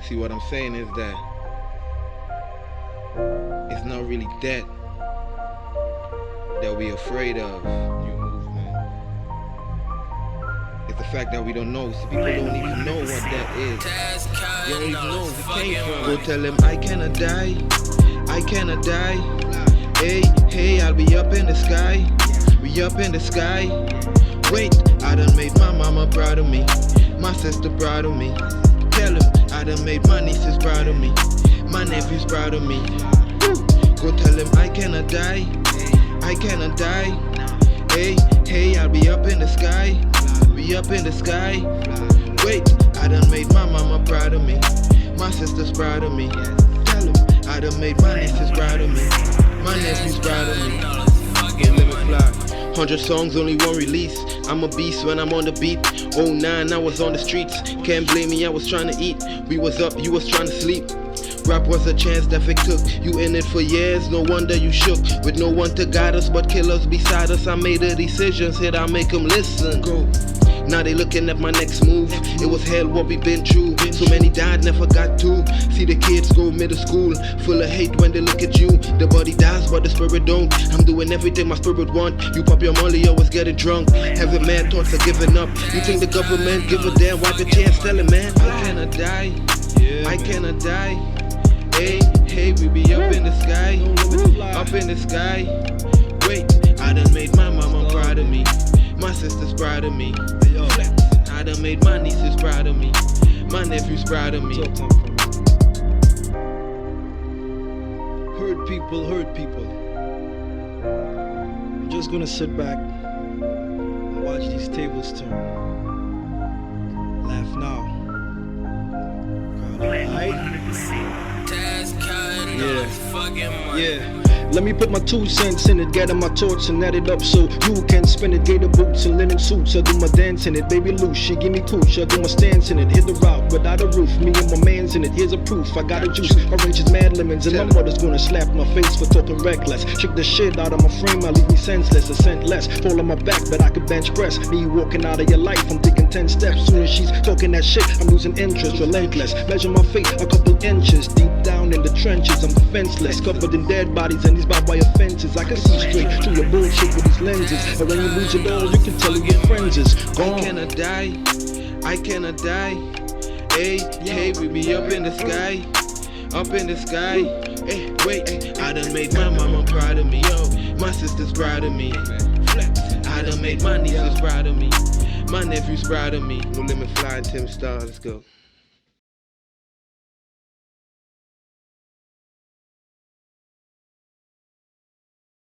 See, what I'm saying is that it's not really that we're afraid of. New movement. It's the fact that we don't know. So people don't even know what that is. You don't even know where it came from. Go tell them I cannot die. I cannot die. Hey, hey, I'll be up in the sky. We up in the sky. Wait, I done made my mama proud of me. My sister proud of me. Tell him I done made my nieces proud of me. My nephews proud of me. Go tell him I cannot die. I cannot die. Hey, hey, I'll be up in the sky. Be up in the sky. Wait, I done made my mama proud of me. My sister's proud of me. Tell him I done made my nieces proud of me. My nephews proud of me. Let me fly. 100 songs, only one release. I'm a beast when I'm on the beat. 09, I was on the streets. Can't blame me, I was trying to eat. We was up, you was trying to sleep. Rap was a chance that Vic took. You in it for years, no wonder you shook. With no one to guide us but killers beside us, I made a decision, said I'll make them listen. Go. Now they looking at my next move. It was hell what we been through. So many died, never got to. See the kids go middle school, full of hate when they look at you. The body dies but the spirit don't. I'm doing everything my spirit want. You pop your molly, always getting drunk. Having mad thoughts of giving up. You think the government give a damn? Wipe your chance, tell it, man I cannot die. I cannot die. Hey, hey, we be up in the sky. Up in the sky. Wait, I done made my mama proud of me. My sister's proud of me. I done made my nieces proud of me. My nephews proud of me. Hurt people, hurt people. I'm just gonna sit back and watch these tables turn. Laugh now. Yeah. Let me put my 2 cents in it, gather my thoughts and add it up so you can spin it. Gator boots and linen suits, I do my dance in it. Baby loose, she give me cooch, I do my stance in it. Hit the route without a roof, me and my man's in it. Here's a proof, I got a juice, oranges, mad lemons, and my mother's gonna slap my face for talking reckless. Shake the shit out of my frame, I leave me senseless, a cent less. Fall on my back, but I could bench press. Me walking out of your life, I'm taking 10 steps. Soon as she's talking that shit, I'm losing interest, relentless. Measure my fate a couple inches, deep down in the trenches, I'm defenseless. Covered in dead bodies and these barbed wire fences. I can see straight through your bullshit with these lenses. But when you lose it all, you can tell who your friends is gone. I cannot die. I cannot die. Hey, hey, we be up in the sky. Up in the sky. Hey, wait, I done made my mama proud of me. Yo, my sister's proud of me. I done made my nieces proud of me. My nephews proud of me. No Limit Fly and Tim Star, let's go.